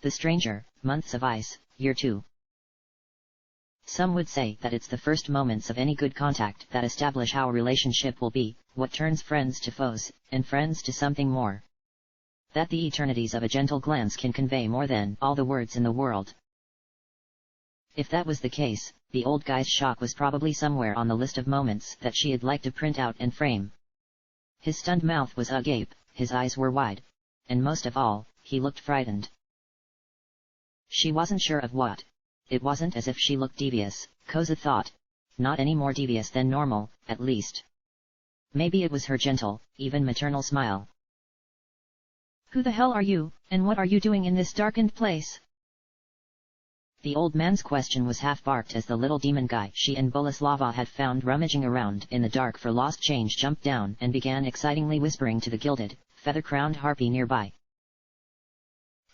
The Stranger, Months of Ice, Year 2. Some would say that it's the first moments of any good contact that establish how a relationship will be, what turns friends to foes, and friends to something more. That the eternities of a gentle glance can convey more than all the words in the world. If that was the case, the old guy's shock was probably somewhere on the list of moments that she'd like to print out and frame. His stunned mouth was agape, his eyes were wide. And most of all, he looked frightened. She wasn't sure of what. It wasn't as if she looked devious, Koza thought. Not any more devious than normal, at least. Maybe it was her gentle, even maternal smile. Who the hell are you, and what are you doing in this darkened place? The old man's question was half-barked as the little demon guy she and Boleslava had found rummaging around in the dark for lost change jumped down and began excitingly whispering to the gilded, feather-crowned harpy nearby.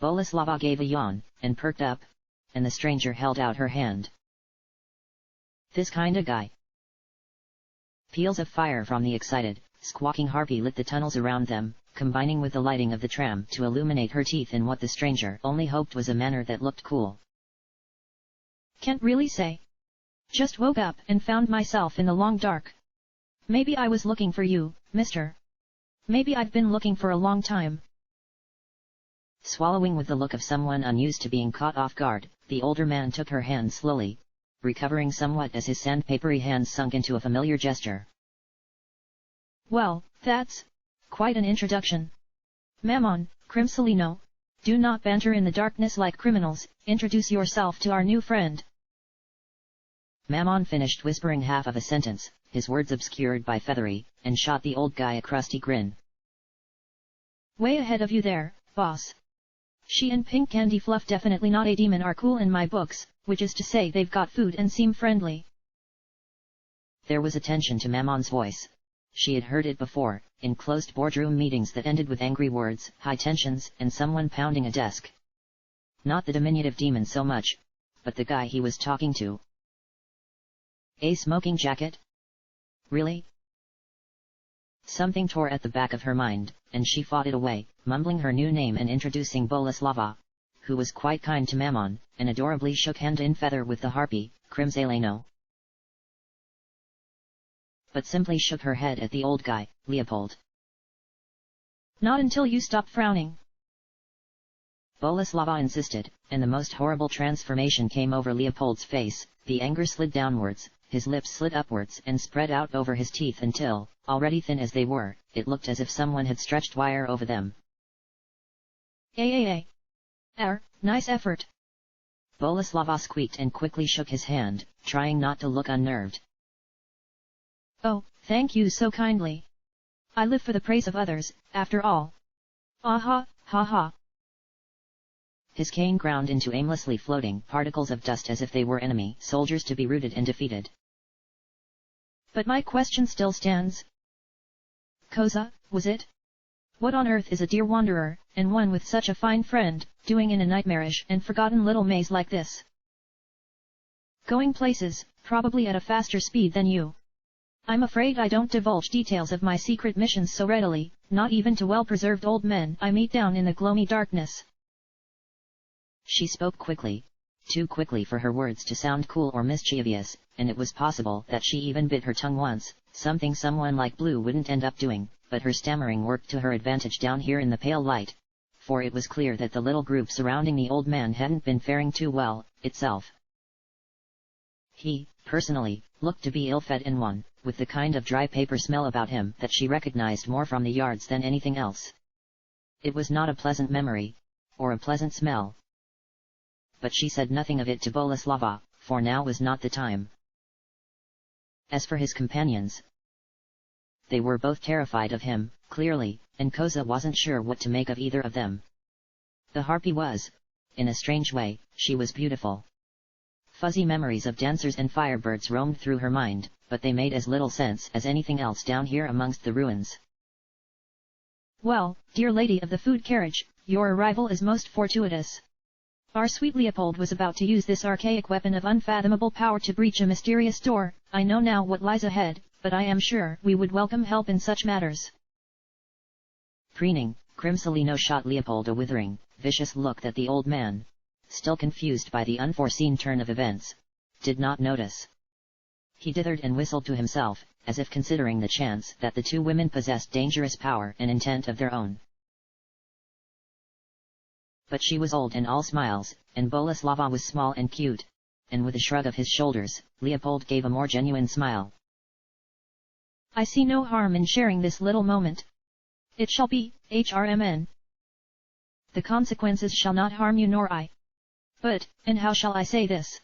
Boleslava gave a yawn, and perked up, and the stranger held out her hand. This kinda guy. Peals of fire from the excited, squawking harpy lit the tunnels around them, combining with the lighting of the tram to illuminate her teeth in what the stranger only hoped was a manner that looked cool. Can't really say. Just woke up and found myself in the long dark. Maybe I was looking for you, mister. Maybe I've been looking for a long time. Swallowing with the look of someone unused to being caught off guard, the older man took her hand slowly, recovering somewhat as his sandpapery hands sunk into a familiar gesture. Well, that's quite an introduction. Mammon, Crimsolino, do not banter in the darkness like criminals, introduce yourself to our new friend. Mammon finished whispering half of a sentence, his words obscured by feathery, and shot the old guy a crusty grin. Way ahead of you there, boss. She and Pink Candy Fluff definitely not a demon are cool in my books, which is to say they've got food and seem friendly. There was a tension to Mammon's voice. She had heard it before, in closed boardroom meetings that ended with angry words, high tensions, and someone pounding a desk. Not the diminutive demon so much, but the guy he was talking to. A smoking jacket? Really? Something tore at the back of her mind, and she fought it away, mumbling her new name and introducing Boleslava, who was quite kind to Mammon, and adorably shook hand in feather with the harpy, Crimsolino. But simply shook her head at the old guy, Leopold. Not until you stop frowning. Boleslava insisted, and the most horrible transformation came over Leopold's face. The anger slid downwards, his lips slid upwards and spread out over his teeth until, already thin as they were, it looked as if someone had stretched wire over them. Nice effort. Boleslava squeaked and quickly shook his hand, trying not to look unnerved. Oh, thank you so kindly. I live for the praise of others, after all. Aha, ha ha. His cane ground into aimlessly floating particles of dust as if they were enemy soldiers to be routed and defeated. But my question still stands. Koza, was it? What on earth is a dear wanderer, and one with such a fine friend, doing in a nightmarish and forgotten little maze like this? Going places, probably at a faster speed than you. I'm afraid I don't divulge details of my secret missions so readily, not even to well-preserved old men I meet down in the gloomy darkness. She spoke quickly, too quickly for her words to sound cool or mischievous, and it was possible that she even bit her tongue once, something someone like Blue wouldn't end up doing, but her stammering worked to her advantage down here in the pale light, for it was clear that the little group surrounding the old man hadn't been faring too well, itself. He, personally, looked to be ill-fed and one, with the kind of dry paper smell about him that she recognized more from the yards than anything else. It was not a pleasant memory, or a pleasant smell. But she said nothing of it to Boleslava, for now was not the time. As for his companions, they were both terrified of him, clearly, and Koza wasn't sure what to make of either of them. The harpy was, in a strange way, she was beautiful. Fuzzy memories of dancers and firebirds roamed through her mind, but they made as little sense as anything else down here amongst the ruins. Well, dear lady of the food carriage, your arrival is most fortuitous. Our sweet Leopold was about to use this archaic weapon of unfathomable power to breach a mysterious door. I know now what lies ahead, but I am sure we would welcome help in such matters. Preening, Crimsolino shot Leopold a withering, vicious look that the old man, still confused by the unforeseen turn of events, did not notice. He dithered and whistled to himself, as if considering the chance that the two women possessed dangerous power and intent of their own. But she was old and all smiles, and Boleslava was small and cute, and with a shrug of his shoulders, Leopold gave a more genuine smile. I see no harm in sharing this little moment. It shall be, HRMN. The consequences shall not harm you nor I. But, and how shall I say this?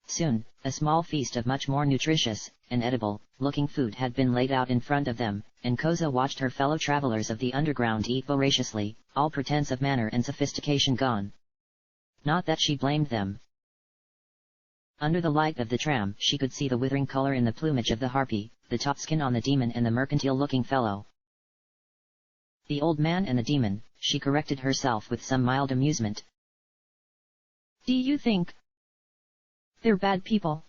Soon, a small feast of much more nutritious, and edible-looking food had been laid out in front of them, and Koza watched her fellow travelers of the underground eat voraciously, all pretense of manner and sophistication gone. Not that she blamed them. Under the light of the tram she could see the withering color in the plumage of the harpy, the top skin on the demon and the mercantile-looking fellow. The old man and the demon, she corrected herself with some mild amusement. Do you think they're bad people?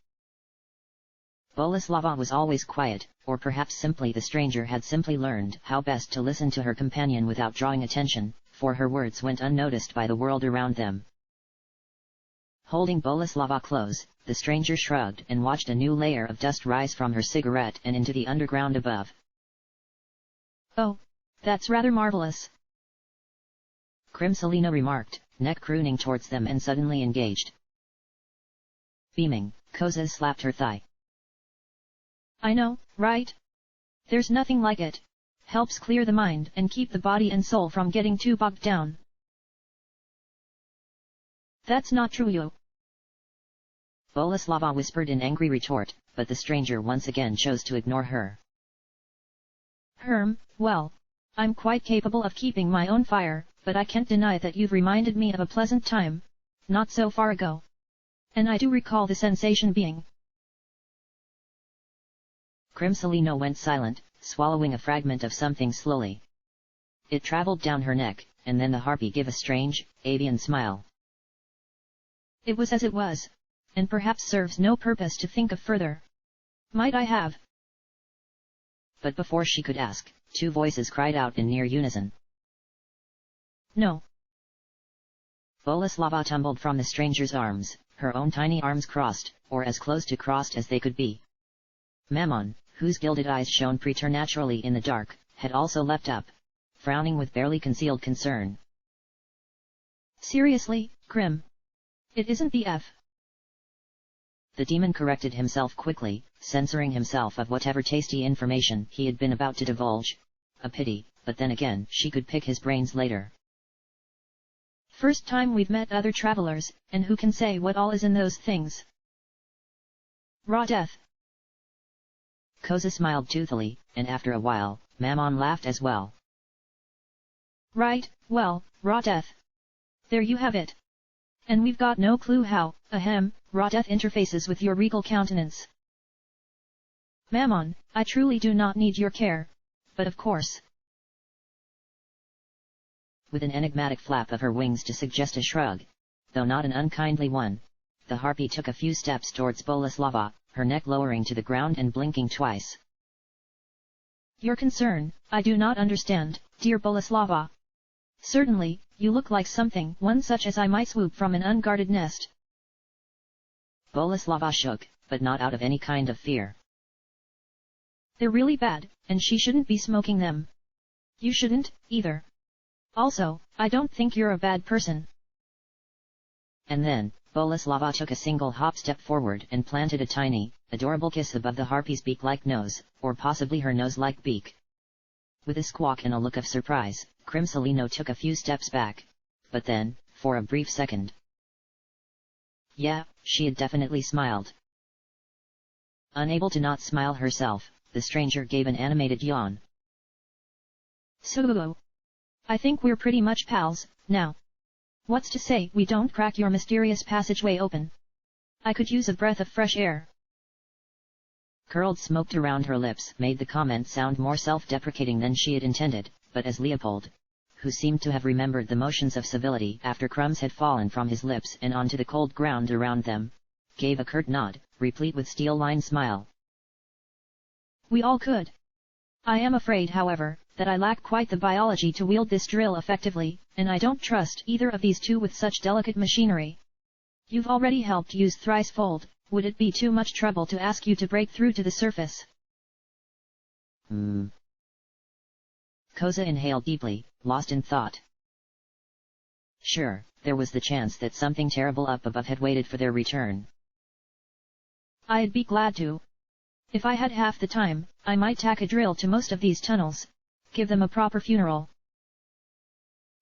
Boleslava was always quiet, or perhaps simply the stranger had simply learned how best to listen to her companion without drawing attention, for her words went unnoticed by the world around them. Holding Boleslava close, the stranger shrugged and watched a new layer of dust rise from her cigarette and into the underground above. Oh, that's rather marvelous, Crimsolino remarked, neck crooning towards them and suddenly engaged. Beaming, Koza slapped her thigh. I know, right? There's nothing like it. Helps clear the mind and keep the body and soul from getting too bogged down. That's not true, you. Boleslava whispered in angry retort, but the stranger once again chose to ignore her. Well, I'm quite capable of keeping my own fire, but I can't deny that you've reminded me of a pleasant time, not so far ago. And I do recall the sensation being. Crimsolino went silent, swallowing a fragment of something slowly. It traveled down her neck, and then the harpy gave a strange, avian smile. It was as it was, and perhaps serves no purpose to think of further. Might I have? But before she could ask, two voices cried out in near unison. No. Boleslava tumbled from the stranger's arms, her own tiny arms crossed, or as close to crossed as they could be. Mammon, whose gilded eyes shone preternaturally in the dark, had also leapt up, frowning with barely concealed concern. Seriously, Crim? It isn't the F. The demon corrected himself quickly, censoring himself of whatever tasty information he had been about to divulge. A pity, but then again she could pick his brains later. First time we've met other travelers, and who can say what all is in those things? Raw death. Koza smiled toothily, and after a while, Mammon laughed as well. Right, well, raw death. There you have it. And we've got no clue how, raw death interfaces with your regal countenance. Mammon, I truly do not need your care, but of course. With an enigmatic flap of her wings to suggest a shrug, though not an unkindly one, the harpy took a few steps towards Boleslava, her neck lowering to the ground and blinking twice. Your concern, I do not understand, dear Boleslava. Certainly, you look like one such as I might swoop from an unguarded nest. Boleslava shook, but not out of any kind of fear. They're really bad, and she shouldn't be smoking them. You shouldn't, either. Also, I don't think you're a bad person. And then, Boleslava took a single hop step forward and planted a tiny, adorable kiss above the harpy's beak-like nose, or possibly her nose-like beak. With a squawk and a look of surprise, Crimsolino took a few steps back. But then, for a brief second. Yeah, she had definitely smiled. Unable to not smile herself, the stranger gave an animated yawn. So, I think we're pretty much pals, now. What's to say we don't crack your mysterious passageway open? I could use a breath of fresh air. Curled smoke around her lips made the comment sound more self-deprecating than she had intended, but as Leopold, who seemed to have remembered the motions of civility after crumbs had fallen from his lips and onto the cold ground around them, gave a curt nod, replete with steel-lined smile. We all could. I am afraid, however, that I lack quite the biology to wield this drill effectively, and I don't trust either of these two with such delicate machinery. You've already helped use thricefold, would it be too much trouble to ask you to break through to the surface? Koza inhaled deeply, lost in thought. Sure, there was the chance that something terrible up above had waited for their return. I'd be glad to. If I had half the time, I might tack a drill to most of these tunnels. Give them a proper funeral.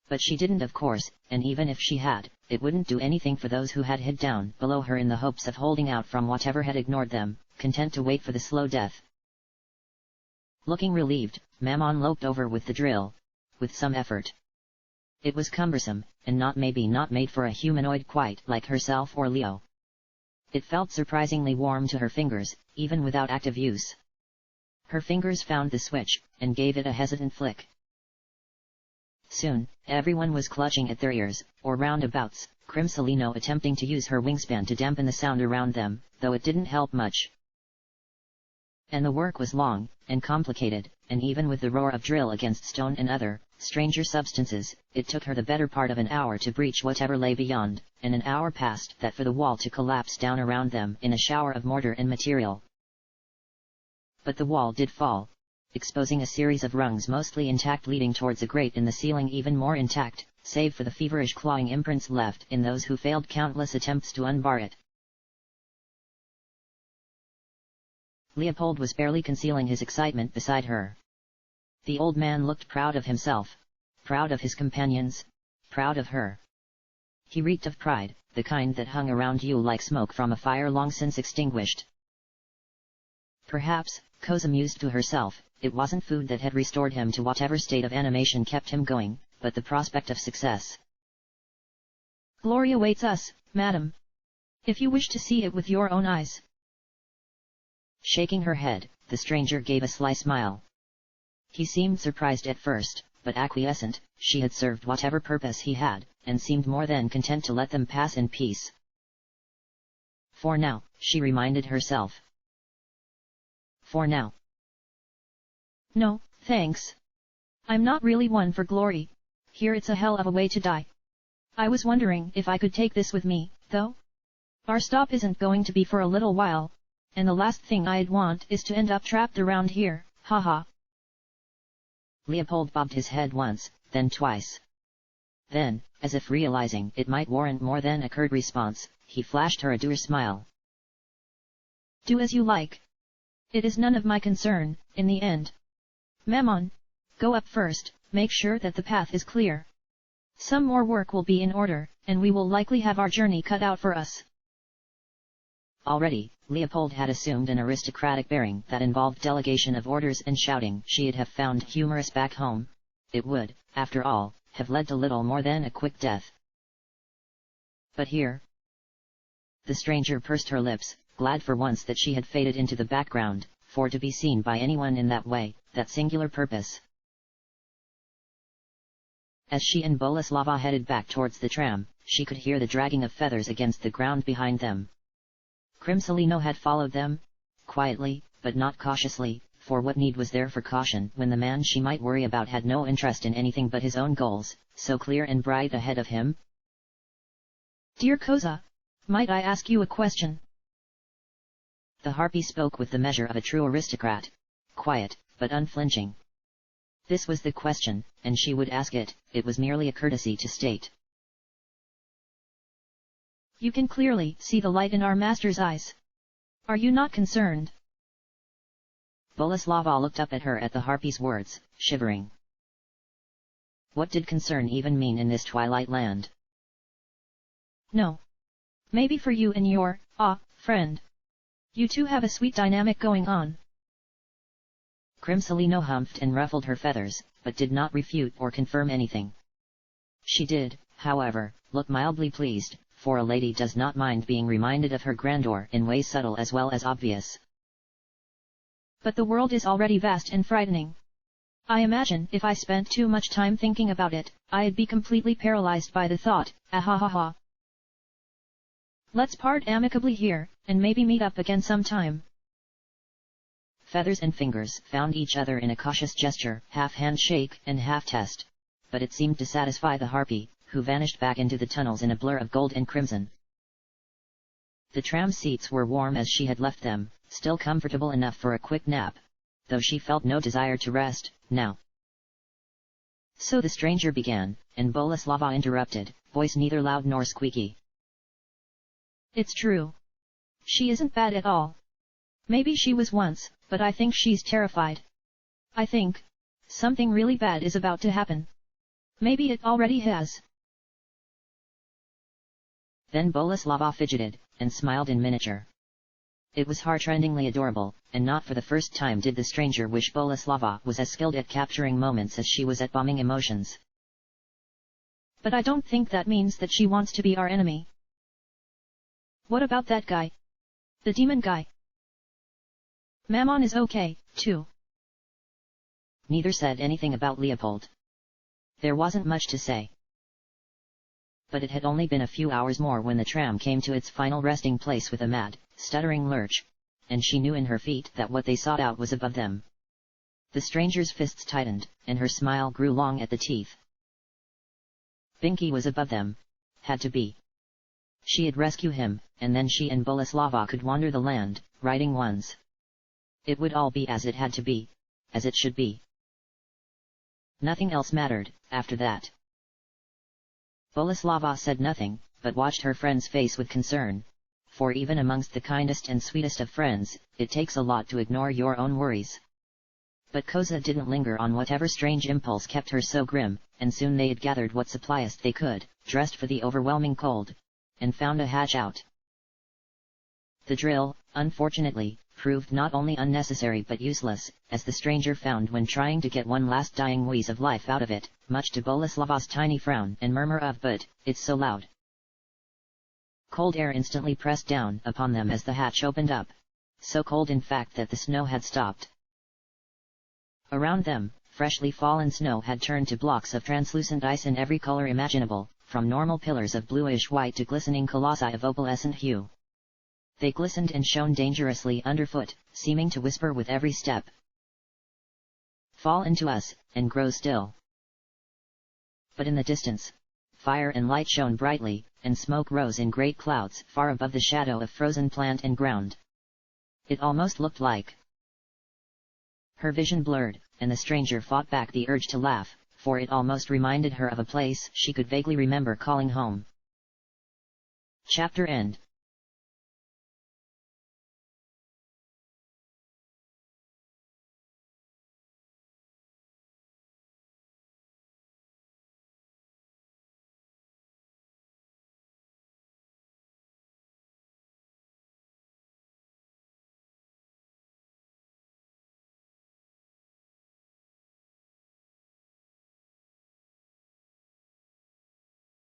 But she didn't, of course, and even if she had, it wouldn't do anything for those who had hid down below her in the hopes of holding out from whatever had ignored them, content to wait for the slow death. Looking relieved, Mammon loped over with the drill, with some effort. It was cumbersome, and not made for a humanoid quite like herself or Leo. It felt surprisingly warm to her fingers, even without active use. Her fingers found the switch, and gave it a hesitant flick. Soon, everyone was clutching at their ears, or roundabouts, Crimsolino attempting to use her wingspan to dampen the sound around them, though it didn't help much. And the work was long, and complicated, and even with the roar of drill against stone and other, stranger substances, it took her the better part of an hour to breach whatever lay beyond, and an hour past that for the wall to collapse down around them in a shower of mortar and material. But the wall did fall, exposing a series of rungs mostly intact leading towards a grate in the ceiling even more intact, save for the feverish clawing imprints left in those who failed countless attempts to unbar it. Leopold was barely concealing his excitement beside her. The old man looked proud of himself, proud of his companions, proud of her. He reeked of pride, the kind that hung around you like smoke from a fire long since extinguished. Perhaps, Koza mused to herself, it wasn't food that had restored him to whatever state of animation kept him going, but the prospect of success. Glory awaits us, madam. If you wish to see it with your own eyes. Shaking her head, the stranger gave a sly smile. He seemed surprised at first, but acquiescent. She had served whatever purpose he had, and seemed more than content to let them pass in peace. For now, she reminded herself. For now. No, thanks. I'm not really one for glory. Here it's a hell of a way to die. I was wondering if I could take this with me, though. Our stop isn't going to be for a little while, and the last thing I'd want is to end up trapped around here, haha. Leopold bobbed his head once, then twice. Then, as if realizing it might warrant more than a curt response, he flashed her a dour smile. Do as you like. It is none of my concern, in the end. Mammon, go up first, make sure that the path is clear. Some more work will be in order, and we will likely have our journey cut out for us. Already, Leopold had assumed an aristocratic bearing that involved delegation of orders and shouting she'd have found humorous back home. It would, after all, have led to little more than a quick death. But here... The stranger pursed her lips, glad for once that she had faded into the background, for to be seen by anyone in that way, that singular purpose. As she and Boleslava headed back towards the tram, she could hear the dragging of feathers against the ground behind them. Crimsolino had followed them, quietly, but not cautiously, for what need was there for caution when the man she might worry about had no interest in anything but his own goals, so clear and bright ahead of him? Dear Koza, might I ask you a question? The harpy spoke with the measure of a true aristocrat, quiet, but unflinching. This was the question, and she would ask it, it was merely a courtesy to state. You can clearly see the light in our master's eyes. Are you not concerned? Boleslava looked up at her at the harpy's words, shivering. What did concern even mean in this twilight land? No. Maybe for you and your, friend. You two have a sweet dynamic going on. Crimsolino humphed and ruffled her feathers, but did not refute or confirm anything. She did, however, look mildly pleased, for a lady does not mind being reminded of her grandeur in ways subtle as well as obvious. But the world is already vast and frightening. I imagine if I spent too much time thinking about it, I'd be completely paralyzed by the thought, ahahaha. Let's part amicably here, and maybe meet up again sometime. Feathers and Fingers found each other in a cautious gesture, half handshake and half test. But it seemed to satisfy the harpy, who vanished back into the tunnels in a blur of gold and crimson. The tram seats were warm as she had left them, still comfortable enough for a quick nap, though she felt no desire to rest, now. So the stranger began, and Boleslava interrupted, voice neither loud nor squeaky. It's true. She isn't bad at all. Maybe she was once, but I think she's terrified. I think something really bad is about to happen. Maybe it already has. Then Boleslava fidgeted, and smiled in miniature. It was heartrendingly adorable, and not for the first time did the stranger wish Boleslava was as skilled at capturing moments as she was at bombing emotions. But I don't think that means that she wants to be our enemy. What about that guy? The demon guy? Mammon is okay, too. Neither said anything about Leopold. There wasn't much to say. But it had only been a few hours more when the tram came to its final resting place with a mad, stuttering lurch, and she knew in her feet that what they sought out was above them. The stranger's fists tightened, and her smile grew long at the teeth. Binky was above them. Had to be. She'd rescue him, and then she and Boleslava could wander the land, riding ones. It would all be as it had to be, as it should be. Nothing else mattered, after that. Boleslava said nothing, but watched her friend's face with concern, for even amongst the kindest and sweetest of friends, it takes a lot to ignore your own worries. But Koza didn't linger on whatever strange impulse kept her so grim, and soon they had gathered what supplies they could, dressed for the overwhelming cold, and found a hatch out. The drill, unfortunately, proved not only unnecessary but useless, as the stranger found when trying to get one last dying wheeze of life out of it, much to Boleslava's tiny frown and murmur of "but, it's so loud." Cold air instantly pressed down upon them as the hatch opened up, so cold in fact that the snow had stopped. Around them, freshly fallen snow had turned to blocks of translucent ice in every color imaginable, from normal pillars of bluish-white to glistening colossi of opalescent hue. They glistened and shone dangerously underfoot, seeming to whisper with every step, "Fall into us, and grow still." But in the distance, fire and light shone brightly, and smoke rose in great clouds far above the shadow of frozen plant and ground. It almost looked like... Her vision blurred, and the stranger fought back the urge to laugh, for it almost reminded her of a place she could vaguely remember calling home. Chapter end.